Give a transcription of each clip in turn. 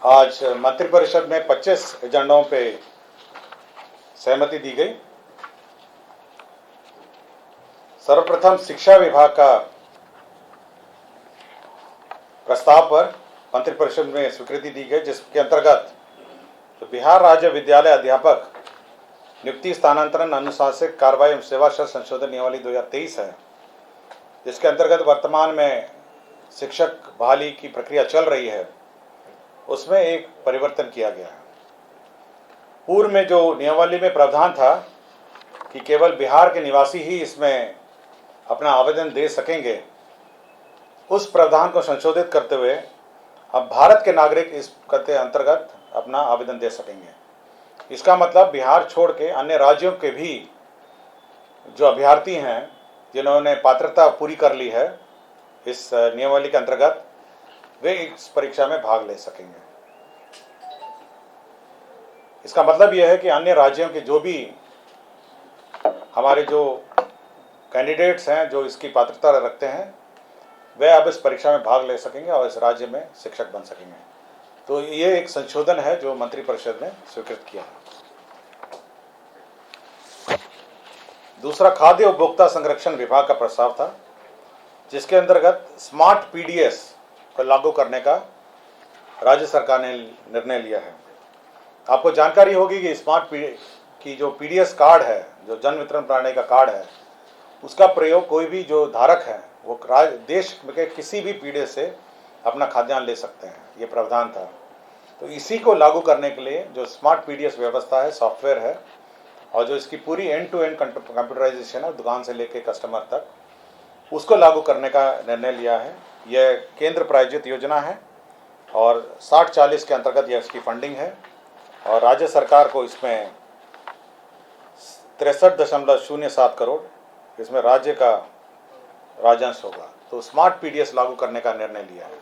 आज मंत्रिपरिषद में 25 एजेंडों पे सहमति दी गई। सर्वप्रथम शिक्षा विभाग का प्रस्ताव पर मंत्रिपरिषद में स्वीकृति दी गई, जिसके अंतर्गत तो बिहार राज्य विद्यालय अध्यापक नियुक्ति स्थानांतरण अनुशासनिक कार्रवाई एवं सेवा शर्त संशोधन नियमावली 2023 है, जिसके अंतर्गत वर्तमान में शिक्षक बहाली की प्रक्रिया चल रही है, उसमें एक परिवर्तन किया गया है। पूर्व में जो नियमावली में प्रावधान था कि केवल बिहार के निवासी ही इसमें अपना आवेदन दे सकेंगे, उस प्रावधान को संशोधित करते हुए अब भारत के नागरिक इस के अंतर्गत अपना आवेदन दे सकेंगे। इसका मतलब बिहार छोड़ के अन्य राज्यों के भी जो अभ्यर्थी हैं, जिन्होंने पात्रता पूरी कर ली है इस नियमावली के अंतर्गत, वे इस परीक्षा में भाग ले सकेंगे। इसका मतलब यह है कि अन्य राज्यों के जो भी हमारे जो कैंडिडेट्स हैं जो इसकी पात्रता रखते हैं, वे अब इस परीक्षा में भाग ले सकेंगे और इस राज्य में शिक्षक बन सकेंगे। तो ये एक संशोधन है जो मंत्रिपरिषद ने स्वीकृत किया है। दूसरा, खाद्य उपभोक्ता संरक्षण विभाग का प्रस्ताव था, जिसके अंतर्गत स्मार्ट पीडीएस को लागू करने का राज्य सरकार ने निर्णय लिया है। आपको जानकारी होगी कि स्मार्ट की जो पीडीएस कार्ड है, जो जन वितरण प्रणाली का कार्ड है, उसका प्रयोग कोई भी जो धारक है वो देश के किसी भी पीडीएस से अपना खाद्यान्न ले सकते हैं, ये प्रावधान था। तो इसी को लागू करने के लिए जो स्मार्ट पीडीएस व्यवस्था है, सॉफ्टवेयर है, और जो इसकी पूरी एंड टू एंड कंप्यूटराइजेशन है, दुकान से लेकर कस्टमर तक, उसको लागू करने का निर्णय लिया है। यह केंद्र प्रायोजित योजना है और 60-40 के अंतर्गत यह इसकी फंडिंग है और राज्य सरकार को इसमें 63.07 करोड़ इसमें राज्य का राजस्व होगा। तो स्मार्ट पीडीएस लागू करने का निर्णय लिया है।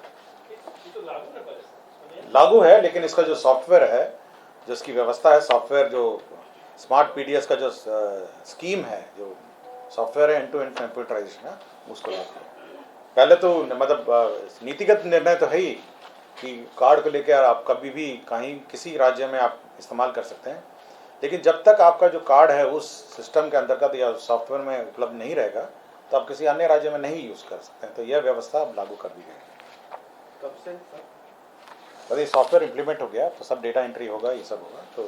लागू है, लेकिन इसका जो सॉफ्टवेयर है, जो इसकी व्यवस्था है, सॉफ्टवेयर जो स्मार्ट पीडीएस का जो स्कीम है, जो सॉफ्टवेयर है एंड टू एंड कंप्यूटराइजेशन है, उसको लागू किया। पहले तो मतलब नीतिगत निर्णय तो है ही कि कार्ड को लेकर आप कभी भी कहीं किसी राज्य में आप इस्तेमाल कर सकते हैं, लेकिन जब तक आपका जो कार्ड है उस सिस्टम के अंतर्गत या सॉफ्टवेयर में उपलब्ध नहीं रहेगा तो आप किसी अन्य राज्य में नहीं यूज़ कर सकते हैं। तो यह व्यवस्था अब लागू कर दी गई है। कब से यदि सॉफ्टवेयर इम्प्लीमेंट हो गया तो सब डेटा एंट्री होगा, ये सब होगा। तो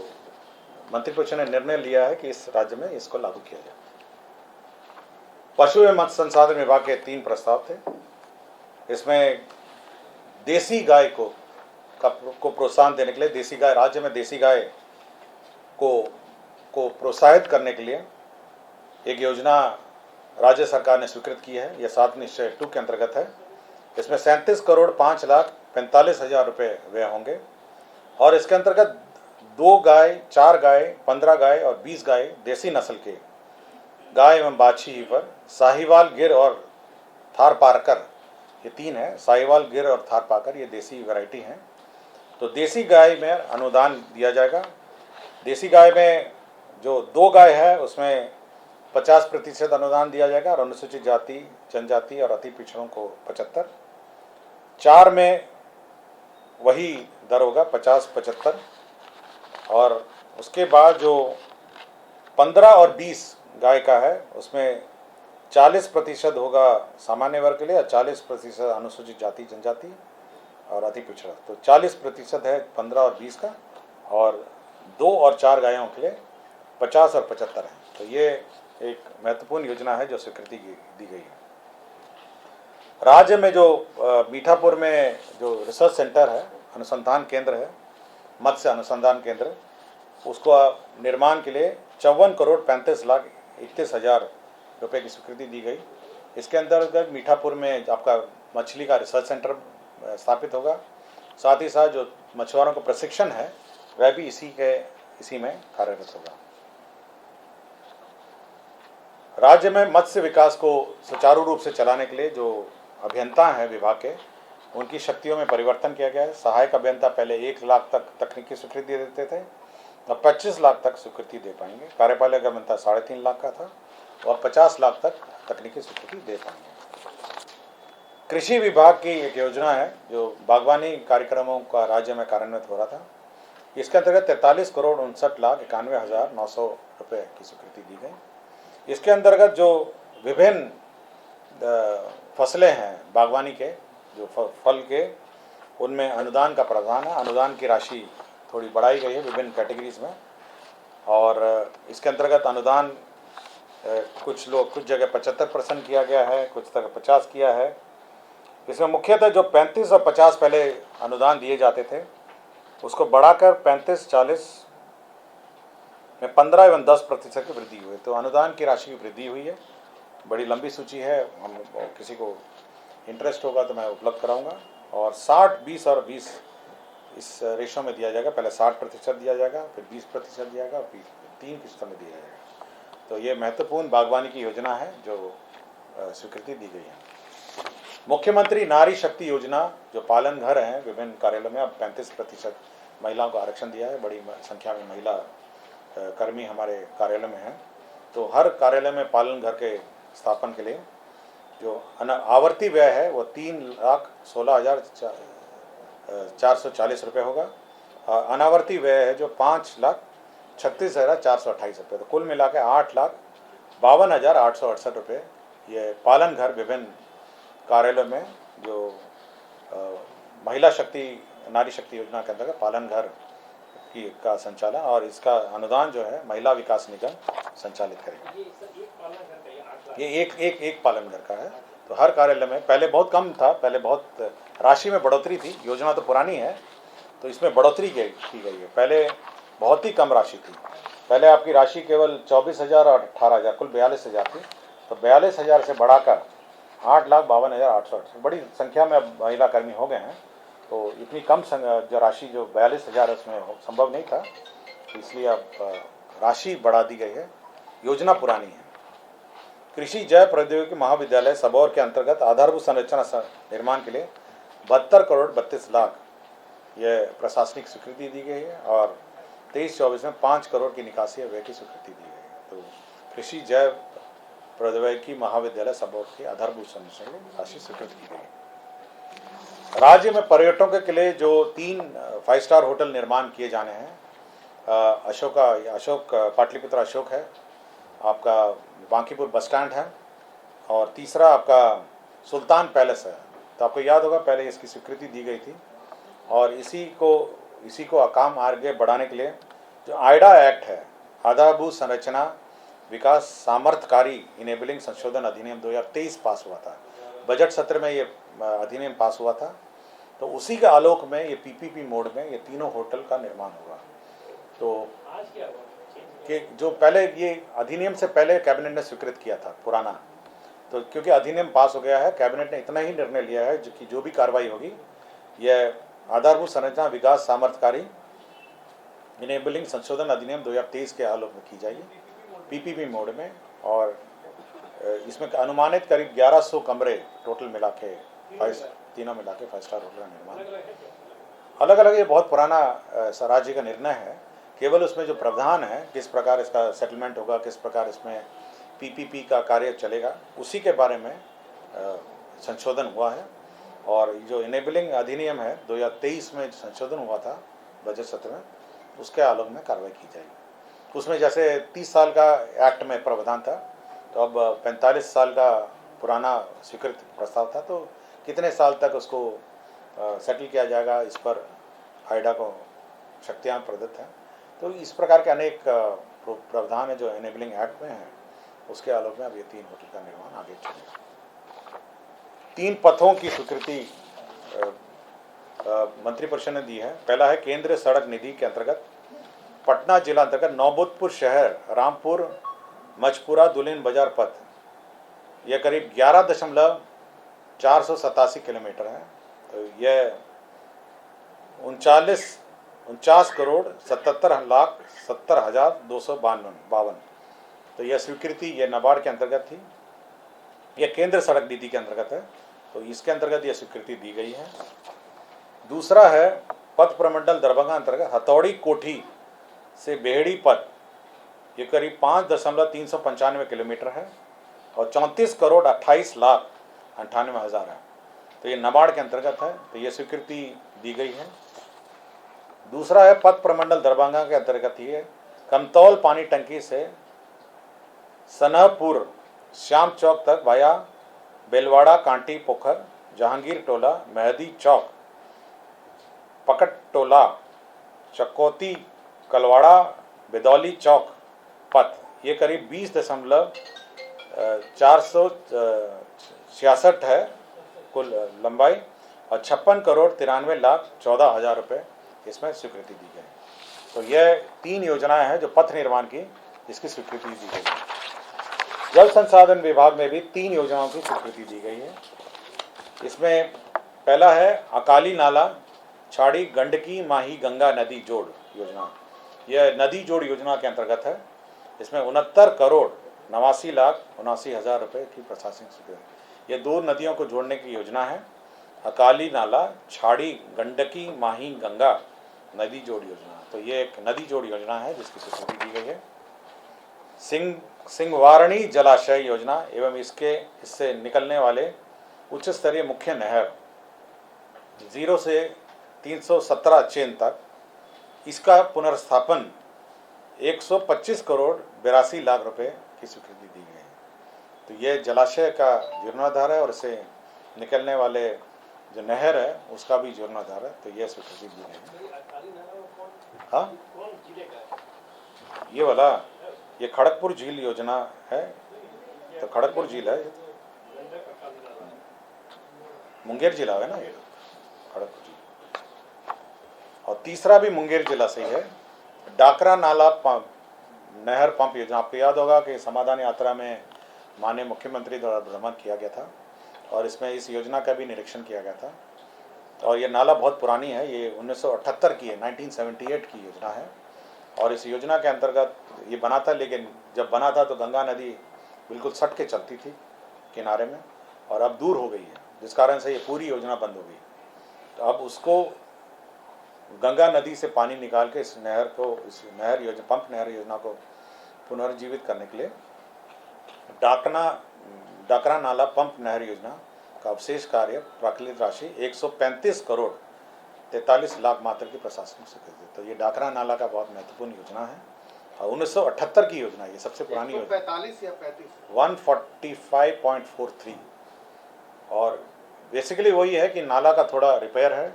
मंत्रिपरिषद ने निर्णय लिया है कि इस राज्य में इसको लागू किया जाए। पशु एवं मत्स्य संसाधन विभाग के 3 प्रस्ताव थे। इसमें देसी गाय को प्रोत्साहन देने के लिए, देसी गाय राज्य में देसी गाय को प्रोत्साहित करने के लिए एक योजना राज्य सरकार ने स्वीकृत की है। यह 7 निश्चय 2 के अंतर्गत है। इसमें 37,05,45,000 रुपये व्यय होंगे और इसके अंतर्गत 2 गाय, 4 गाय, 15 गाय और 20 गाय देसी नस्ल के गाय एवं बाछी पर साहिवाल, गिर और थारपारकर, ये 3 है। साहिवाल, गिर और थारपारकर ये देसी वैरायटी हैं। तो देसी गाय में अनुदान दिया जाएगा। देसी गाय में जो 2 गाय है उसमें 50% अनुदान दिया जाएगा और अनुसूचित जाति, जनजाति और अति पिछड़ों को 75। 4 में वही दर होगा 50-75 और उसके बाद जो 15 और 20 गाय का है उसमें 40% होगा सामान्य वर्ग के लिए और 40% अनुसूचित जाति, जनजाति और अति पिछड़ा। तो 40% है 15 और 20 का, और 2 और 4 गायों के लिए 50 और 75 है। तो ये एक महत्वपूर्ण योजना है जो स्वीकृति दी गई है। राज्य में जो मीठापुर में जो रिसर्च सेंटर है, अनुसंधान केंद्र है, मत्स्य अनुसंधान केंद्र, उसको निर्माण के लिए 54,35,31,000 रुपये की स्वीकृति दी गई। इसके अंतर्गत मीठापुर में आपका मछली का रिसर्च सेंटर स्थापित होगा। साथ ही साथ जो मछुआरों को प्रशिक्षण है वह भी इसी में कार्यरत होगा। राज्य में मत्स्य विकास को सुचारू रूप से चलाने के लिए जो अभियंता हैं विभाग के, उनकी शक्तियों में परिवर्तन किया गया है। सहायक अभियंता पहले 1 लाख तक तकनीकी स्वीकृति देते थे और 25 लाख तक स्वीकृति दे पाएंगे। कार्यपालक अभियंता 3.5 लाख का था और 50 लाख तक तकनीकी स्वीकृति दे पाएंगे। कृषि विभाग की एक योजना है जो बागवानी कार्यक्रमों का राज्य में कार्यान्वित हो रहा था। इसके अंतर्गत 43,59,91,900 रुपये की स्वीकृति दी गई। इसके अंतर्गत जो विभिन्न फसलें हैं बागवानी के, जो फल के, उनमें अनुदान का प्रावधान है। अनुदान की राशि थोड़ी बढ़ाई गई है विभिन्न कैटेगरीज में, और इसके अंतर्गत अनुदान कुछ जगह 75% किया गया है, कुछ जगह 50 किया है। इसमें मुख्यतः जो 35 और 50 पहले अनुदान दिए जाते थे, उसको बढ़ाकर 35-40 में 15 एवं 10% की वृद्धि हुई। तो अनुदान की राशि की वृद्धि हुई है। बड़ी लंबी सूची है, हम किसी को इंटरेस्ट होगा तो मैं उपलब्ध कराऊंगा। और 60, 20 और 20 इस रेशो में दिया जाएगा। पहले 60% दिया जाएगा, फिर 20% दिया जाएगा, फिर 3 किस्तों में दिया जाएगा। तो ये महत्वपूर्ण बागवानी की योजना है जो स्वीकृति दी गई है। मुख्यमंत्री नारी शक्ति योजना, जो पालन घर हैं विभिन्न कार्यालयों में, अब 35% महिलाओं को आरक्षण दिया है। बड़ी संख्या में महिला कर्मी हमारे कार्यालय में हैं। तो हर कार्यालय में पालन घर के स्थापन के लिए जो आवर्ती व्यय है वो 3,16,440 रुपये होगा। अनावर्ती व्यय है जो 5,36,428 रुपये। तो कुल मिला के 8,52,868 रुपये ये पालन घर विभिन्न कार्यालय में जो महिला शक्ति नारी शक्ति योजना के अंतर्गत पालन घर का संचालन, और इसका अनुदान जो है महिला विकास निगम संचालित करेगा। ये एक पालन घर का है। तो हर कार्यालय में पहले बहुत कम था, पहले बहुत राशि में बढ़ोतरी थी। योजना तो पुरानी है तो इसमें बढ़ोतरी की गई है। पहले बहुत ही कम राशि थी। पहले आपकी राशि केवल 24,000 और 18,000, कुल 42,000 थी। तो 42,000 से बढ़ाकर 8,52,868, बड़ी संख्या में अब महिला कर्मी हो गए हैं। तो इतनी कम जो राशि जो 42,000 उसमें संभव नहीं था, इसलिए अब राशि बढ़ा दी गई है। योजना पुरानी है। कृषि जैव प्रौद्योगिकी महाविद्यालय सबौर के अंतर्गत आधारभूत संरचना निर्माण के लिए 72 करोड़ 32 लाख यह प्रशासनिक स्वीकृति दी गई है, और 23-24 में 5 करोड़ की निकासी व्यय की स्वीकृति दी गई है। तो कृषि जैव प्रौद्योगिकी महाविद्यालय सबौर की आधारभूत संरचना राशि स्वीकृत की गई। राज्य में पर्यटकों के लिए जो 3 5 स्टार होटल निर्माण किए जाने हैं, अशोक पाटलिपुत्र अशोक है, आपका बांकीपुर बस स्टैंड है, और तीसरा आपका सुल्तान पैलेस है। तो आपको याद होगा पहले इसकी स्वीकृति दी गई थी, और इसी को काम आगे बढ़ाने के लिए जो आइडा एक्ट है, आधारभूत संरचना विकास सामर्थ्यकारी इनेबलिंग संशोधन अधिनियम 2023 पास हुआ था। बजट सत्र में ये अधिनियम पास हुआ था। तो उसी के आलोक में ये पीपीपी मोड में ये तीनों होटल का निर्माण होगा। तो कि जो पहले ये अधिनियम से पहले कैबिनेट ने स्वीकृत किया था पुराना, तो क्योंकि अधिनियम पास हो गया है, कैबिनेट ने इतना ही निर्णय लिया है कि जो भी कार्रवाई होगी यह आधारभूत संरचना विकास सामर्थ्यकारी इनेबलिंग संशोधन अधिनियम 2023 के आलोक में की जाएगी पीपीपी मोड में। और इसमें अनुमानित करीब 1100 कमरे टोटल मिला के तीनों मिला के 5 स्टार होटल का निर्माण अलग अलग। ये बहुत पुराना राज्य का निर्णय है। केवल उसमें जो प्रावधान है, किस प्रकार इसका सेटलमेंट होगा, किस प्रकार इसमें पीपीपी का कार्य चलेगा, उसी के बारे में संशोधन हुआ है। और जो इनेबलिंग अधिनियम है 2023 में संशोधन हुआ था बजट सत्र में, उसके आलोक में कार्रवाई की जाएगी। उसमें जैसे 30 साल का एक्ट में प्रावधान था, तो अब 45 साल का पुराना स्वीकृत प्रस्ताव था। तो कितने साल तक उसको सेटल किया जाएगा, इस पर आइडा को शक्तियाँ प्रदत्त हैं। तो इस प्रकार के अनेक प्रावधान है जो इनेबलिंग एक्ट में है, उसके आलोक में अब ये 3 होटल का निर्माण आगे चलेगा। 3 पथों की स्वीकृति मंत्रिपरिषद ने दी है। पहला है केंद्रीय सड़क निधि के अंतर्गत पटना जिला अंतर्गत नौबतपुर शहर, रामपुर, मचपुरा, दुल्हिन बाजार पथ, यह करीब 11,487 किलोमीटर है। तो यह 49 करोड़ 77,70,252। तो यह स्वीकृति यह नाबार्ड के अंतर्गत थी, यह केंद्र सड़क नीति के अंतर्गत है। तो इसके अंतर्गत यह स्वीकृति दी गई है। दूसरा है पथ प्रमंडल दरभंगा अंतर्गत हथौड़ी कोठी से बेहड़ी पथ, ये करीब 5,395 किलोमीटर है और 34 करोड़ 28 लाख 98 हज़ार है। तो ये नाबार्ड के अंतर्गत है, तो ये स्वीकृति दी गई है। दूसरा है पथ प्रमंडल दरभंगा के अंतर्गत ही है, कमतौल पानी टंकी से सनहपुर श्याम चौक तक वाया बेलवाड़ा कांटी पोखर जहांगीर टोला मेहदी चौक पकट टोला चकोती कलवाड़ा बेदौली चौक पथ, ये करीब 20.466 है कुल लंबाई और 56,93,14,000 रुपये इसमें स्वीकृति दी गई। तो यह 3 योजनाएं हैं जो पथ निर्माण की इसकी स्वीकृति दी गई है। जल संसाधन विभाग में भी 3 योजनाओं की स्वीकृति दी गई है। इसमें पहला है अकाली नाला छाड़ी गंडकी माही गंगा नदी जोड़ योजना। यह नदी जोड़ योजना के अंतर्गत है। इसमें 69,89,79,000 रुपये की प्रशासनिक स्वीकृति। ये 2 नदियों को जोड़ने की योजना है, अकाली नाला छाड़ी गंडकी माही गंगा नदी जोड़ योजना। तो ये एक नदी जोड़ योजना है जिसकी स्वीकृति दी गई है। सिंहवारणी जलाशय योजना एवं इससे निकलने वाले उच्च स्तरीय मुख्य नहर 0 से 317 चेन तक, इसका पुनर्स्थापन 125 करोड़ 82 लाख रुपए की स्वीकृति दी गई है। तो ये जलाशय का जीर्णोद्धार है और इससे निकलने वाले जो नहर है उसका भी जीर्णोद्धार है। तो ये स्वीकृति दी गई है। हाँ, ये वाला ये खड़गपुर झील योजना है। तो खड़गपुर झील है, मुंगेर जिला है ना ये खड़गपुर झील। और तीसरा भी मुंगेर जिला से ही है, डाकरा नाला नहर पंप योजना। आपको याद होगा कि समाधान यात्रा में माननीय मुख्यमंत्री द्वारा भ्रमण किया गया था और इसमें इस योजना का भी निरीक्षण किया गया था। और ये नाला बहुत पुरानी है, ये 1978 की है, 1978 की योजना है। और इस योजना के अंतर्गत ये बना था, लेकिन जब बना था तो गंगा नदी बिल्कुल सट के चलती थी किनारे में, और अब दूर हो गई है, जिस कारण से ये पूरी योजना बंद हो गई। तो अब उसको गंगा नदी से पानी निकाल के इस नहर योजना पंप नहर योजना को पुनर्जीवित करने के लिए डाकरा नाला पंप नहर योजना का अवशेष कार्य प्राकृतिक राशि 135 करोड़ 43 लाख मात्र की प्रशासनिक स्वीकृति। तो ये डाकरा नाला का बहुत महत्वपूर्ण योजना है और 1978 की योजना है, ये सबसे पुरानी योजना। 145 या 35 145.43। और बेसिकली वही है कि नाला का थोड़ा रिपेयर है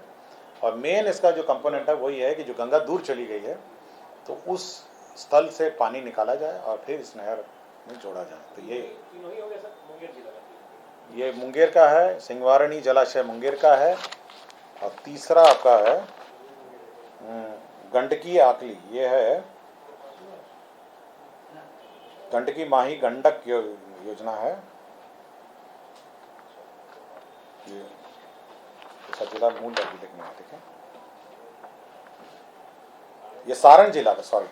और मेन इसका जो कंपोनेंट है वही है कि जो गंगा दूर चली गई है तो उस स्थल से पानी निकाला जाए और फिर इस नहर में जोड़ा जाए। तो ये मुंगेर का है, सिंहवारणी जलाशय मुंगेर का है, और तीसरा आपका है गंडकी आकली, ये है गंडकी माही गंडक योजना है। ये जिला मूल अभी लिखना है, ठीक है। ये सारण जिला का, सॉरी,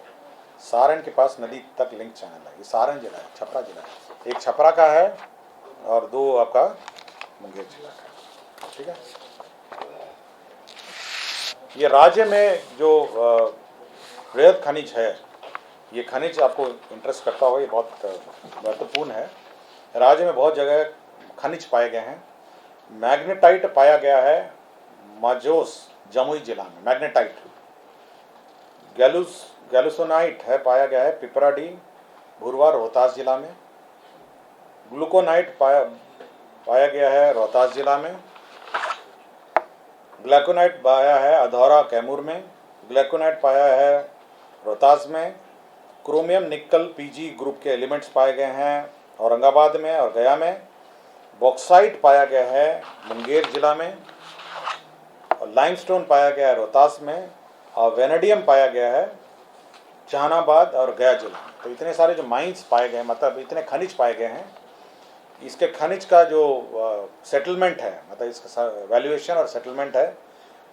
सारण के पास नदी तक लिंक चैनल है, ये सारण जिला है, छपरा जिला है। एक छपरा का है और 2 आपका मुंगेर जिला का है, ठीक है। ये राज्य में जो वृहद खनिज है, ये खनिज आपको इंटरेस्ट करता हो, ये बहुत महत्वपूर्ण है। राज्य में बहुत जगह खनिज पाए गए हैं। मैग्नेटाइट पाया गया है माजोस जमुई जिला में, मैग्नेटाइट। गैलुसोनाइट है पाया गया है पिपराडी भुरवा रोहतास जिला में। ग्लूकोनाइट पाया गया है रोहतास जिला में। ग्लैकोनाइट पाया है अधौरा कैमूर में। ग्लैकोनाइट पाया है रोहतास में। क्रोमियम निकल पीजी ग्रुप के एलिमेंट्स पाए गए हैं औरंगाबाद में और गया में। बॉक्साइट पाया गया है मुंगेर जिला में। और लाइमस्टोन पाया गया है रोहतास में। और वेनेडियम पाया गया है जहानाबाद और गया जिला में। तो इतने सारे जो माइंस पाए गए, मतलब इतने खनिज पाए गए हैं, इसके खनिज का जो सेटलमेंट है, मतलब इसका वैल्यूएशन और सेटलमेंट है,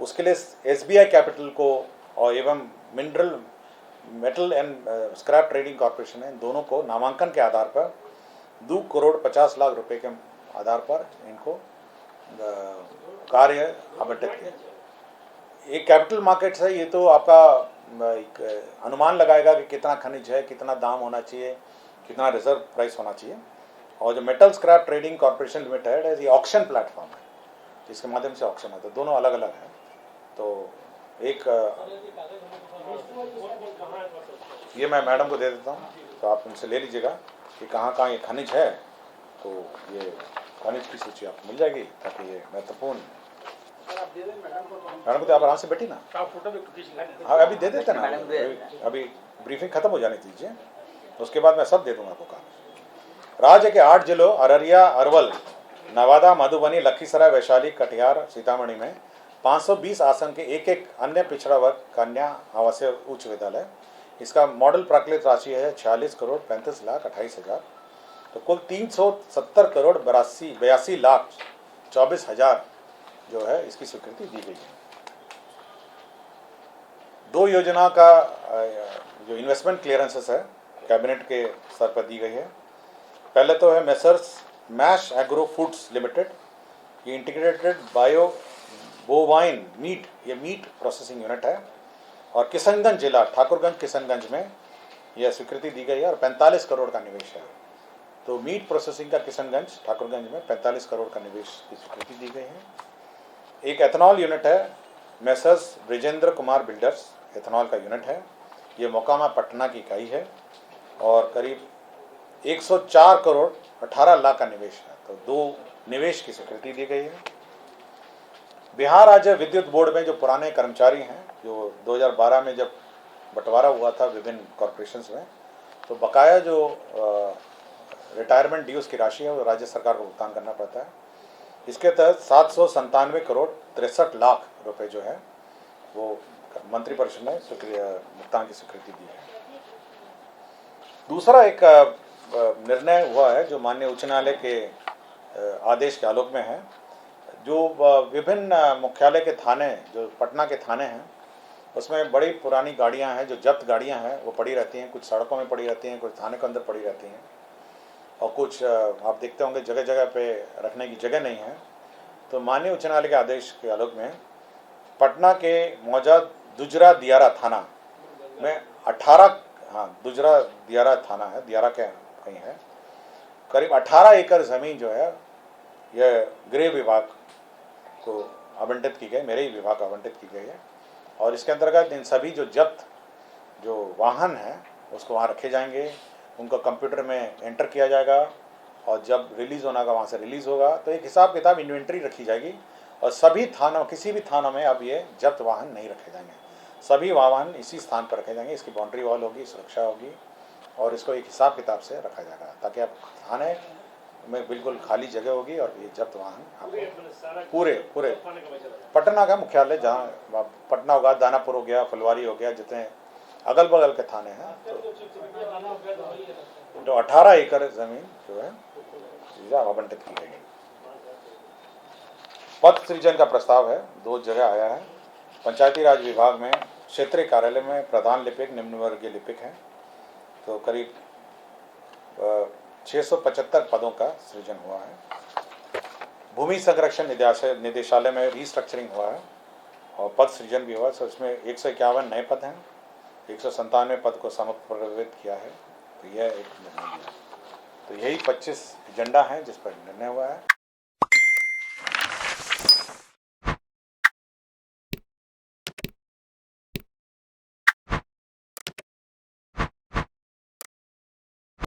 उसके लिए SBI कैपिटल को और एवं metal and scrap trading corporation है, दोनों को नामांकन के आधार पर 2 करोड़ 50 लाख रुपए के आधार पर इनको कार्य आवंटित किया। एक कैपिटल मार्केट है, ये तो आपका एक अनुमान लगाएगा कि कितना खनिज है, कितना दाम होना चाहिए, कितना रिजर्व प्राइस होना चाहिए। और जो metal scrap trading corporation limited है, ये ऑक्शन प्लेटफॉर्म है। इसके माध्यम से ऑक्शन है, तो दोनों अलग अलग हैं। तो एक ये मैं मैडम को दे देता हूँ, तो आप उनसे ले लीजिएगा कि कहाँ कहाँ ये खनिज है, तो ये खनिज की सूची आपको मिल जाएगी, ताकि ये महत्वपूर्ण। मैडम को तो आप आराम से बैठी ना, हाँ अभी दे देते ना, अभी ब्रीफिंग खत्म हो जाने दीजिए, उसके बाद मैं सब दे दूंगा आपको काम। राज्य के 8 जिलों अररिया, अरवल, नवादा, मधुबनी, लखीसराय, वैशाली, कटिहार, सीतामढ़ी में 520 आसन के एक एक अन्य पिछड़ा वर्ग कन्या आवासीय उच्च विद्यालय। इसका मॉडल प्राकृतिक राशि है 46 करोड़ 35 लाख 28 हजार। तो कुल 370 करोड़ 82 लाख 24 हजार जो है इसकी स्वीकृति दी गई है। 2 योजना का जो इन्वेस्टमेंट क्लियरेंसेस है कैबिनेट के स्तर पर दी गई है। पहले तो है messrs Mash Agro Foods Limited, ये इंटीग्रेटेड बायो बोवाइन मीट, ये मीट प्रोसेसिंग यूनिट है, और किशनगंज जिला ठाकुरगंज किशनगंज में यह स्वीकृति दी गई है और 45 करोड़ का निवेश है। तो मीट प्रोसेसिंग का किशनगंज ठाकुरगंज में 45 करोड़ का निवेश की स्वीकृति दी गई है। एक एथनॉल यूनिट है messrs Brijendra Kumar builders, ethanol का यूनिट है, ये मोकामा पटना की इकाई है और करीब 104 करोड़ 18 लाख का निवेश है। तो 2 निवेश की स्वीकृति दी गई है। बिहार राज्य विद्युत बोर्ड में जो पुराने कर्मचारी हैं, जो 2012 में जब बंटवारा हुआ था विभिन्न कॉरपोरेशंस में, तो बकाया जो रिटायरमेंट ड्यूज की राशि है वो राज्य सरकार को भुगतान करना पड़ता है। इसके तहत 797 करोड़ 63 लाख रुपए जो है वो मंत्रिपरिषद ने भुगतान की स्वीकृति दी है। दूसरा एक निर्णय हुआ है जो माननीय उच्च न्यायालय के आदेश के आलोक में है। जो विभिन्न मुख्यालय के थाने, जो पटना के थाने हैं, उसमें बड़ी पुरानी गाड़ियां हैं, जो जब्त गाड़ियां हैं वो पड़ी रहती हैं, कुछ सड़कों में पड़ी रहती हैं, कुछ थाने के अंदर पड़ी रहती हैं, और कुछ आप देखते होंगे जगह जगह पे रखने की जगह नहीं है। तो माननीय उच्च न्यायालय के आदेश के आलोक में पटना के मौजूद दुजरा दियारा थाना में 18, दुजरा दियारा थाना है, दियारा के कहीं है, करीब 18 एकड़ ज़मीन जो है यह गृह विभाग को आवंटित की गई, मेरे ही विभाग को आवंटित की गई है। और इसके अंतर्गत इन सभी जो जब्त जो वाहन हैं उसको वहाँ रखे जाएंगे, उनको कंप्यूटर में एंटर किया जाएगा और जब रिलीज़ होना का वहाँ से रिलीज़ होगा। तो एक हिसाब किताब इन्वेंट्री रखी जाएगी और सभी थानों, किसी भी थानों में अब ये जब्त वाहन नहीं रखे जाएंगे, सभी वाहन इसी स्थान पर रखे जाएंगे। इसकी बाउंड्री वॉल होगी, सुरक्षा होगी और इसको एक हिसाब किताब से रखा जाएगा, ताकि अब थाने में बिल्कुल खाली जगह होगी और ये जब्त वाहन पूरे पटना का मुख्यालय, जहाँ पटना होगा, दानापुर हो गया, फुलवारी हो गया, जितने अगल बगल के थाने हैं, तो 18 एकड़ जमीन जो है आवंटित की गई। पद सृजन का प्रस्ताव है, 2 जगह आया है। पंचायती राज विभाग में क्षेत्रीय कार्यालय में प्रधान लिपिक, निम्न वर्गीय लिपिक हैं, तो करीब 675 पदों का सृजन हुआ है। भूमि संरक्षण निदेशालय में रीस्ट्रक्चरिंग हुआ है और पद सृजन भी हुआ, तो इसमें 151 नए पद हैं, 197 पद को समप्रवित किया है। तो यह एक निर्णय है। तो यही 25 एजेंडा हैं जिस पर निर्णय हुआ है।